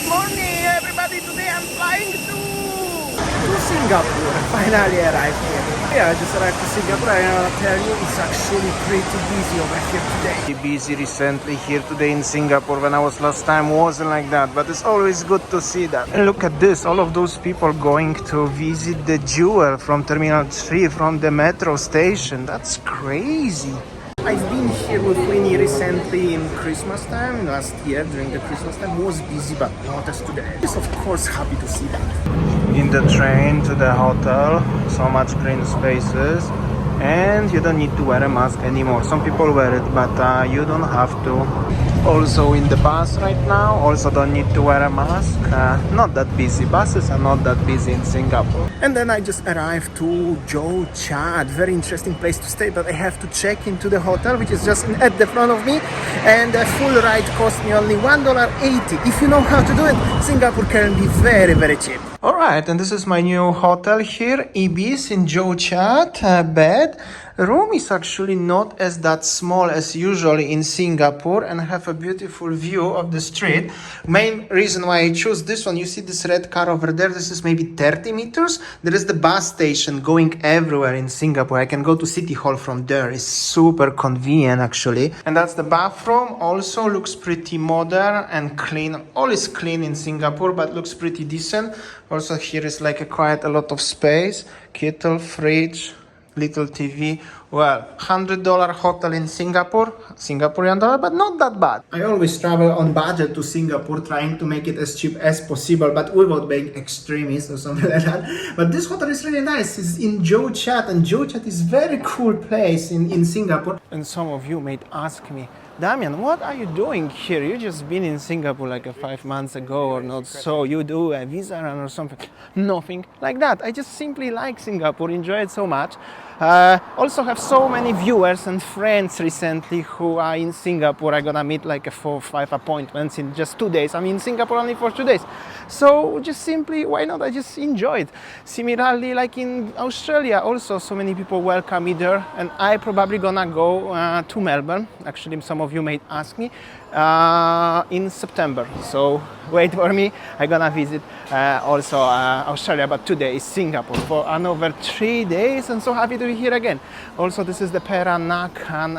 morning, everybody. Today I'm flying to Singapore. Finally arrived here. Yeah, I just arrived to Singapore. I want to tell you, it's actually pretty busy over here today. Busy recently here today in Singapore. When I was last time, wasn't like that, but it's always good to see that. And look at this, all of those people going to visit the jewel from Terminal 3 from the metro station. That's crazy. I've been here with Winnie recently in Christmas time, last year during the Christmas time. Was busy, but not as today. Just of course happy to see that. In the train to the hotel, so much green spaces, and you don't need to wear a mask anymore. Some people wear it, but you don't have to. Also in the bus right now, also don't need to wear a mask. Not that busy. Buses are not that busy in Singapore. And then I just arrived to Yooo, very interesting place to stay, but I have to check into the hotel, which is just at the front of me, and a full ride cost me only $1.80. If you know how to do it, Singapore can be very, very cheap. Alright, and this is my new hotel here, Ibis in Yooo, bed. Room is actually not as that small as usually in Singapore, and I have a beautiful view of the street. Main reason why I choose this one, you see this red car over there, this is maybe 30 meters. There is the bus station going everywhere in Singapore. I can go to City Hall from there. It's super convenient actually. And that's the bathroom. Also looks pretty modern and clean. All is clean in Singapore, but looks pretty decent. Also here is like quite a lot of space. Kettle, fridge, little TV. Well, $100 hotel in Singapore, Singaporean dollar, but not that bad. I always travel on budget to Singapore, trying to make it as cheap as possible, but without being extremist or something like that. But this hotel is really nice. It's in Yooo, and Yooo is very cool place in Singapore. And some of you may ask me, Damian, what are you doing here? You just been in Singapore like 5 months ago or not, so you do a visa run or something. Nothing like that. I just simply like Singapore, enjoy it so much. Also have so many viewers and friends recently who are in Singapore. I'm gonna meet like 4 or 5 appointments in just 2 days. I'm in Singapore only for 2 days. So just simply, why not? I just enjoy it. Similarly, like in Australia, also so many people welcome me there, and I probably gonna go to Melbourne. Actually, some of you may ask me in September. So wait for me. I'm gonna visit also Australia, but today is Singapore for another 3 days, and so happy to be here again. Also, this is the Peranakan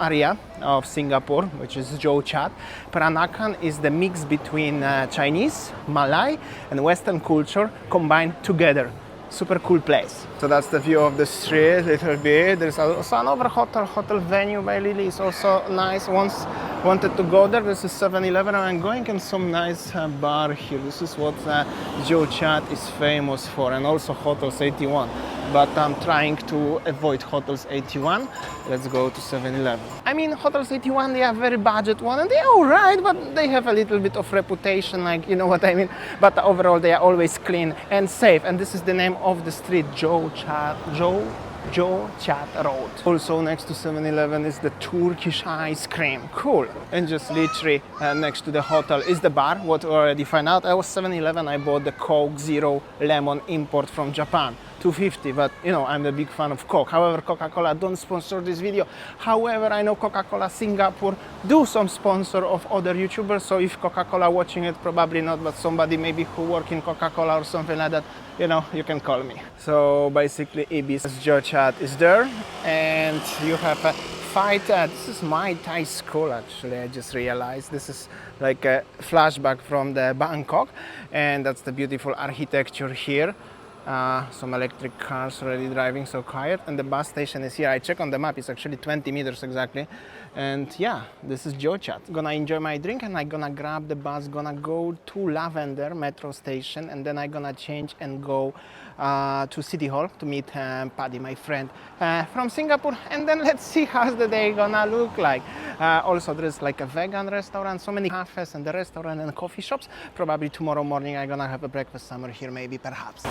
area of Singapore, which is Yooo. Peranakan is the mix between Chinese, Malay, and Western culture combined together. Super cool place. So that's the view of the street, little bit. There's also another hotel venue by Lily. It's also nice. Once wanted to go there. This is 7-Eleven, and I'm going in some nice bar here. This is what Yooo is famous for, and also Hotels 81. But I'm trying to avoid Hotels 81. Let's go to 7-Eleven. I mean, Hotels 81, they are very budget one, and they're alright, but they have a little bit of reputation, like, you know what I mean. But overall, they are always clean and safe. And this is the name of the street, Yooo Road. Also next to 7-Eleven is the Turkish ice cream. Cool. And just literally next to the hotel is the bar. What we already find out, I was 7-Eleven, I bought the Coke Zero Lemon import from Japan. $2.50, but you know, I'm a big fan of Coke. However, Coca-Cola don't sponsor this video. However, I know Coca-Cola Singapore do some sponsor of other YouTubers, so if Coca-Cola watching it, probably not, but somebody maybe who work in Coca-Cola or something like that, you know, you can call me. So basically, Ibis Yooo is there, and you have a fight. This is my Thai school, actually. I just realized this is like a flashback from the Bangkok, and that's the beautiful architecture here. Some electric cars already driving, so quiet, and the bus station is here. I check on the map, it's actually 20 meters exactly. And yeah, this is Yooo. Gonna enjoy my drink, and I'm gonna grab the bus, gonna go to Lavender metro station, and then I'm gonna change and go to City Hall to meet Paddy, my friend from Singapore, and then let's see how's the day gonna look like. Also, there's like a vegan restaurant, so many cafes and the restaurant and coffee shops. Probably tomorrow morning I'm gonna have a breakfast somewhere here, maybe, perhaps.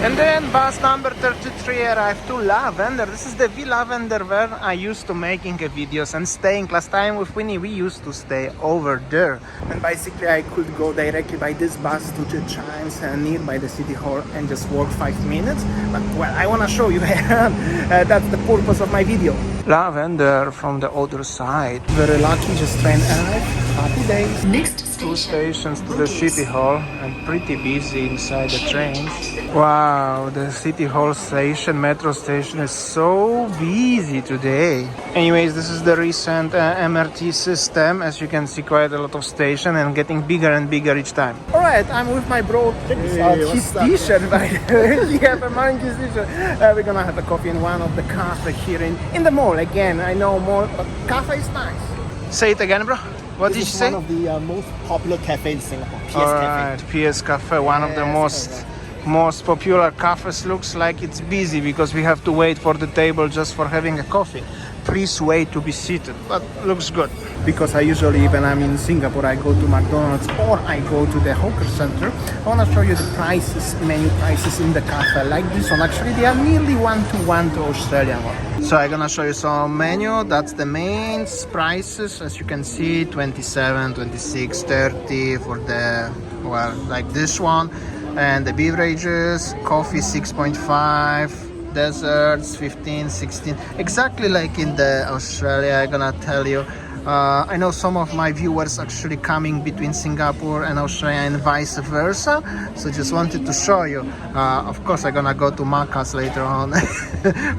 And then bus number 33 arrived to Lavender. This is the V Lavender where I used to making videos and staying. Last time with Winnie we used to stay over there. And basically I could go directly by this bus to the Chimes nearby the city hall and just walk 5 minutes. But well, I want to show you that's the purpose of my video. Lavender from the other side. Very lucky, just train arrived. Happy days. Next 2 station, stations to the city hall and pretty busy inside the trains. Wow, the city hall station, metro station is so busy today. Anyways, this is the recent MRT system. As you can see, quite a lot of station and getting bigger and bigger each time. Alright, I'm with my bro. His t-shirt, by the way. He have a monkey's t-shirt. We're gonna have a coffee in one of the cafe here in the mall. Again, I know mall, but cafe is nice. Say it again, bro. What did you say? One of the most popular cafes in Singapore. PS Alright, Cafe. PS Cafe, one of the most popular cafes. Looks like it's busy because we have to wait for the table just for having a coffee. Please wait to be seated, but looks good. Because I usually, when I'm in Singapore, I go to McDonald's or I go to the hawker center. I want to show you the prices, menu prices in the cafe. Like this one, actually they are nearly 1-to-1 to Australian one. So I'm gonna show you some menu. That's the main prices. As you can see, 27, 26, 30 for the, well, like this one. And the beverages, coffee 6.5, desserts 15, 16, exactly like in the Australia. I'm gonna tell you. I know some of my viewers actually coming between Singapore and Australia and vice versa, so just wanted to show you. Of course I'm gonna go to Macca's later on.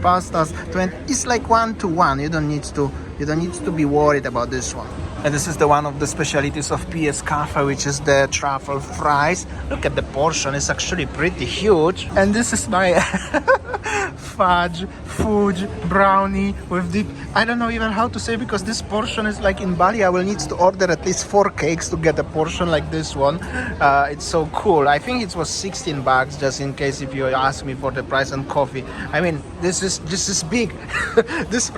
Pastas 20, it's like 1-to-1. You don't need to be worried about this one. And this is the one of the specialties of PS Cafe, which is the truffle fries. Look at the portion, it's actually pretty huge. And this is my fudge brownie with dip. I don't know even how to say, because this portion is like in Bali. I will need to order at least 4 cakes to get a portion like this one. It's so cool. I think it was 16 bucks, just in case if you ask me for the price and coffee. I mean, this is big. This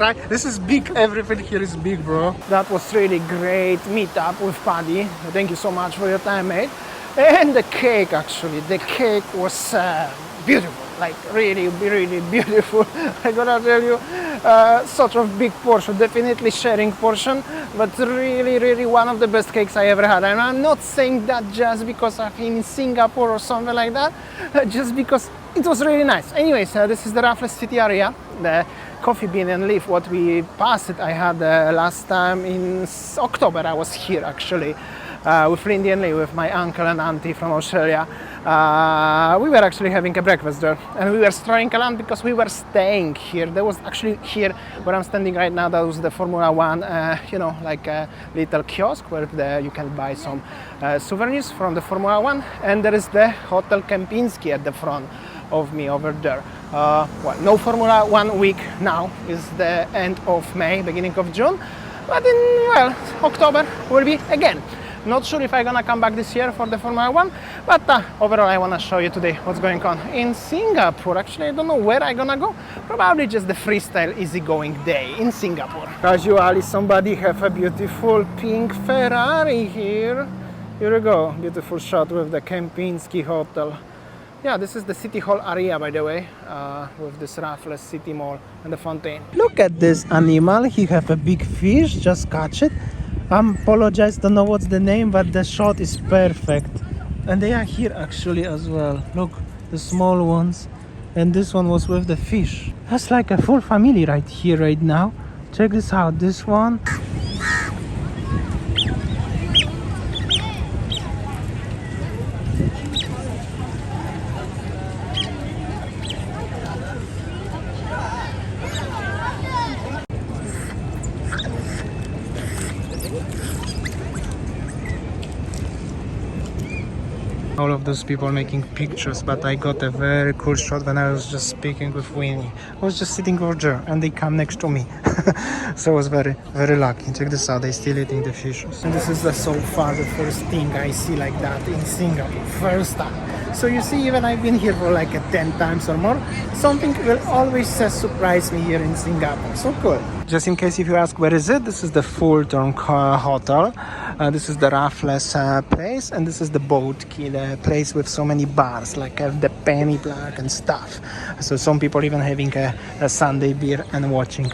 is big. Everything here is big, bro. That was really great meetup with Paddy. Thank you so much for your time, mate. And the cake, actually, the cake was beautiful. Like really beautiful. I gotta tell you, sort of big portion, definitely sharing portion, but really one of the best cakes I ever had. And I'm not saying that just because I'm in Singapore or something like that, just because it was really nice. Anyways, this is the Raffles City area, the Coffee Bean and Leaf, what we passed it. I had last time in October. I was here actually with Lindy and Lee, with my uncle and auntie from Australia. We were actually having a breakfast there, and we were strolling around because we were staying here. There was actually here where I'm standing right now, that was the Formula One, you know, like a little kiosk where you can buy some souvenirs from the Formula One, and there is the Hotel Kempinski at the front of me over there. Well, no Formula One week now, is the end of May, beginning of June, but in, well, October will be again. Not sure if I'm gonna come back this year for the Formula One, but overall I wanna show you today what's going on in Singapore. Actually, I don't know where I'm gonna go. Probably just the freestyle easygoing day in Singapore. Casually, somebody have a beautiful pink Ferrari here. Here we go, beautiful shot with the Kempinski Hotel. Yeah, this is the City Hall area, by the way, with this Raffles City Mall and the fountain. Look at this animal. He have a big fish, just catch it. I apologize, don't know what's the name, but the shot is perfect. And they are here actually as well. Look, the small ones. And this one was with the fish. That's like a full family right here, right now. Check this out, this one. All of those people making pictures, but I got a very cool shot when I was just speaking with Winnie. I was just sitting over there and they come next to me. So I was very lucky. Check this out, they're still eating the fishes. And this is so far the first thing I see like that in Singapore, first time. So you see, even I've been here for like 10 times or more, something will always surprise me here in Singapore. So cool. Just in case if you ask where is it, this is the Fulton Hotel. This is the Raffles place, and this is the Boat Quay, the place with so many bars, like the penny black and stuff. So some people even having a Sunday beer and watching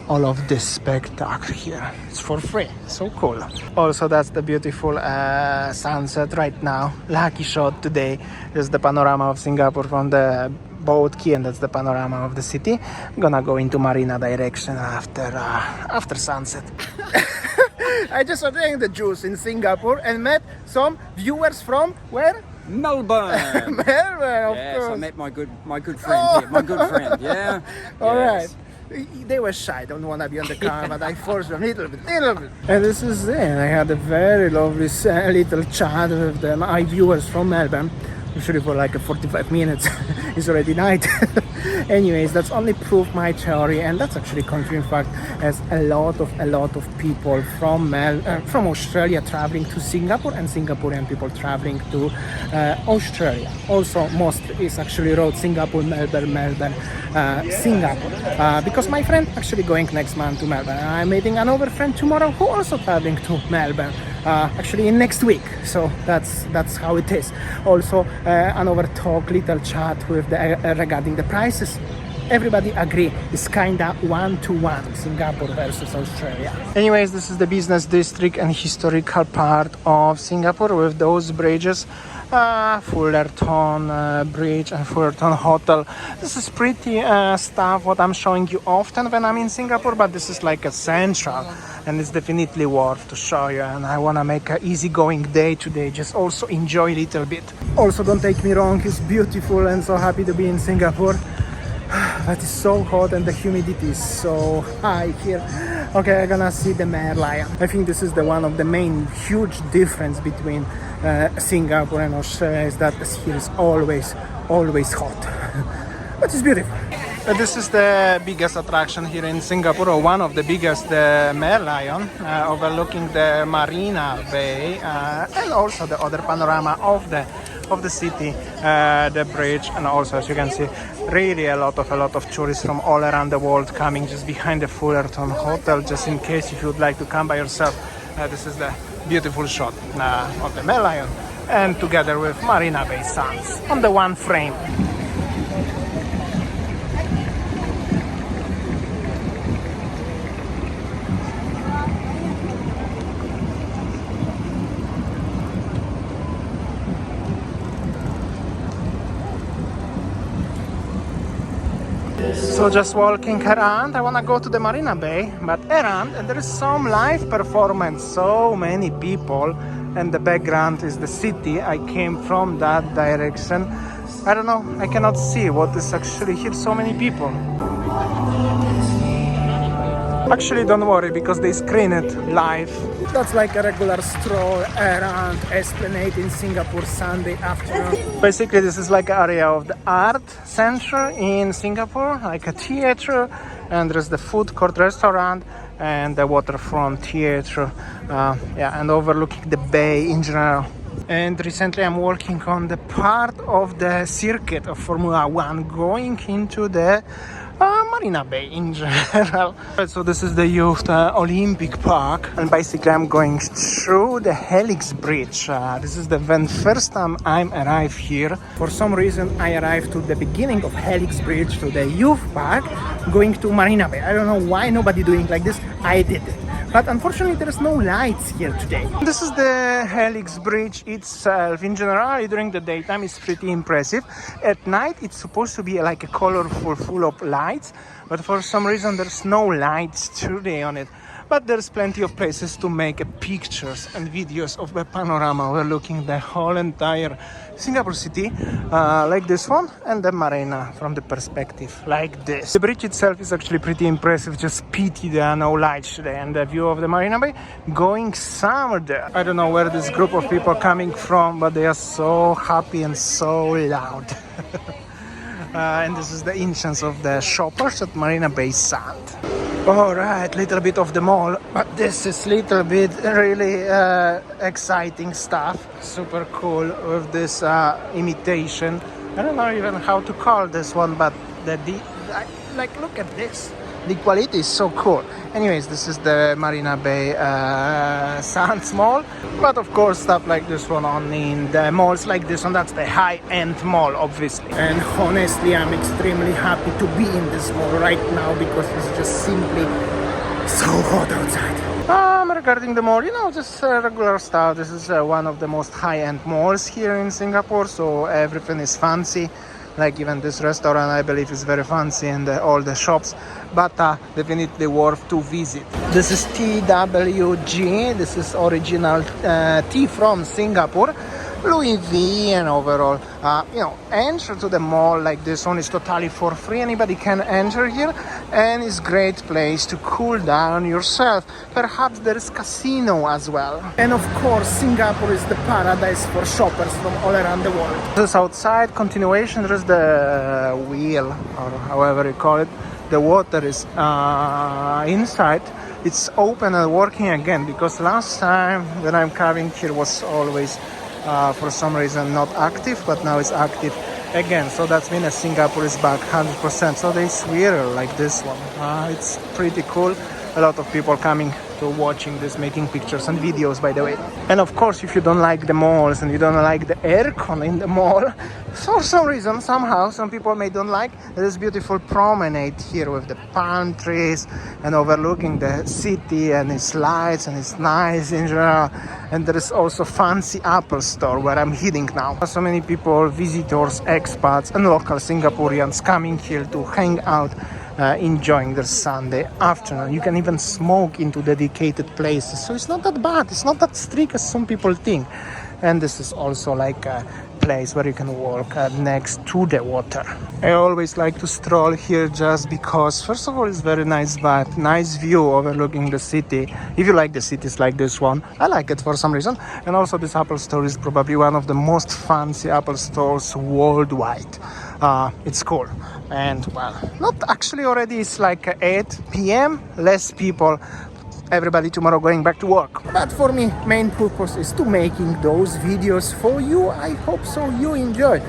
all of this spectacle here. It's for free. So cool. Also, that's the beautiful sunset right now. Lucky shot today. There's the panorama of Singapore from the Boat Quay, and that's the panorama of the city. I'm gonna go into Marina direction after sunset. I just ordered the juice in Singapore and met some viewers from where? Melbourne. Melbourne, of Yes, course. I met my good friend here. My good friend, yeah. All Yes. right. They were shy, don't want to be on the camera, but I forced them a little bit. And this is it. I had a very lovely little chat with my viewers from Melbourne. Usually for like 45 minutes. It's already night. Anyways, that's only proof my theory, and that's actually confirmed fact, as a lot of people from Australia traveling to Singapore, and Singaporean people traveling to Australia. Also, most is actually road Singapore, Melbourne, Singapore. Because my friend actually going next month to Melbourne. I'm meeting another friend tomorrow who also traveling to Melbourne. Actually in next week, so that's how it is. Also another little chat with regarding the prices. Everybody agree it's kinda 1-to-1 Singapore versus Australia. Anyways, this is the business district and historical part of Singapore with those bridges. Fullerton Bridge and Fullerton Hotel. This is pretty stuff what I'm showing you often when I'm in Singapore, but this is like a central, and it's definitely worth to show you. And I want to make an easygoing day today, just also enjoy a little bit. Also, don't take me wrong, it's beautiful and so happy to be in Singapore. But it's so hot and the humidity is so high here. Okay, I'm gonna see the mare lion. I think this is the one of the main huge difference between Singapore and Australia, is that here is always hot. But it's beautiful. This is the biggest attraction here in Singapore, or one of the biggest, the mare lion, overlooking the Marina Bay, and also the other panorama of the city, the bridge, and also, as you can see, really a lot of tourists from all around the world coming just behind the Fullerton Hotel, just in case if you would like to come by yourself. This is the beautiful shot of the mare lion, and together with Marina Bay Sands on the one frame. So just walking around, I want to go to the Marina Bay, but around, and there is some live performance, so many people, and the background is the city. I came from that direction. I don't know, I cannot see what is actually here, so many people. Actually, don't worry, because they screen it live. That's like a regular stroll around Esplanade in Singapore Sunday afternoon. Basically, this is like an area of the art center in Singapore, like a theater, and there's the food court restaurant and the waterfront theater, and overlooking the bay in general. And recently I'm working on the part of the circuit of Formula 1 going into the Marina Bay in general. So this is the Youth Olympic Park, and basically I'm going through the Helix Bridge. This is the first time I'm arrived here. For some reason I arrived to the beginning of Helix Bridge to the Youth Park, going to Marina Bay. I don't know why nobody doing like this. I did it. But unfortunately there is no lights here today. This is the Helix Bridge itself. In general, during the daytime it's pretty impressive. At night it's supposed to be like a colorful, full of lights, but for some reason there's no lights today on it. But there's plenty of places to make pictures and videos of the panorama overlooking the whole entire Singapore city, like this one, and the marina from the perspective like this. The bridge itself is actually pretty impressive, just pity there are no lights today, and the view of the Marina Bay going somewhere there. I don't know where this group of people coming from, but they are so happy and so loud. And this is the entrance of the shoppers at Marina Bay Sand. Alright, little bit of the mall, but this is little bit really exciting stuff. Super cool with this imitation. I don't know even how to call this one, but like look at this. the quality is so cool. Anyways, this is the Marina Bay Sands Mall, but of course stuff like this one only in the malls like this one. That's the high-end mall, obviously. And honestly, I'm extremely happy to be in this mall right now because it's just simply so hot outside. Regarding the mall, just regular stuff. This is one of the most high-end malls here in Singapore, so everything is fancy. Like even this restaurant, I believe, is very fancy, and all the shops, but definitely worth to visit. This is TWG. This is original tea from Singapore. Louis V, and overall, enter to the mall like this one is totally for free. Anybody can enter here, and it's great place to cool down yourself. Perhaps there is casino as well. And of course, Singapore is the paradise for shoppers from all around the world. This is outside continuation. There is the wheel, or however you call it. The water is inside. It's open and working again, because last time when I'm coming here was always for some reason not active, but now it's active again. So that means Singapore is back 100%. So they swear like this one. It's pretty cool. A lot of people coming to watching this, making pictures and videos, by the way. And of course, if you don't like the malls and you don't like the aircon in the mall, for some reason, somehow, some people may don't like this beautiful promenade here with the palm trees and overlooking the city, and its lights, and it's nice in general. And there is also fancy Apple store where I'm heading now. So many people, visitors, expats and local Singaporeans coming here to hang out, enjoying their Sunday afternoon. You can even smoke into dedicated places, so it's not that bad. It's not that strict as some people think. And this is also like a place where you can walk next to the water. I always like to stroll here just because, first of all, it's very nice vibe, nice view overlooking the city. If you like the cities like this one, I like it for some reason. And also this Apple store is probably one of the most fancy Apple stores worldwide. It's cool. And well, not actually already, it's like 8 p.m, less people. Everybody tomorrow going back to work. But for me, main purpose is to making those videos for you. I hope so you enjoy.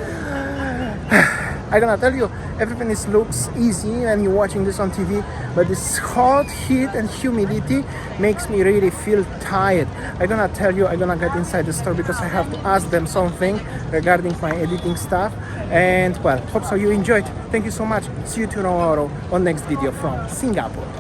I'm gonna tell you, everything looks easy when you're watching this on TV, but this hot heat and humidity makes me really feel tired. I'm gonna tell you, I'm gonna get inside the store because I have to ask them something regarding my editing stuff. And well, hope so you enjoyed. Thank you so much. See you tomorrow on next video from Singapore.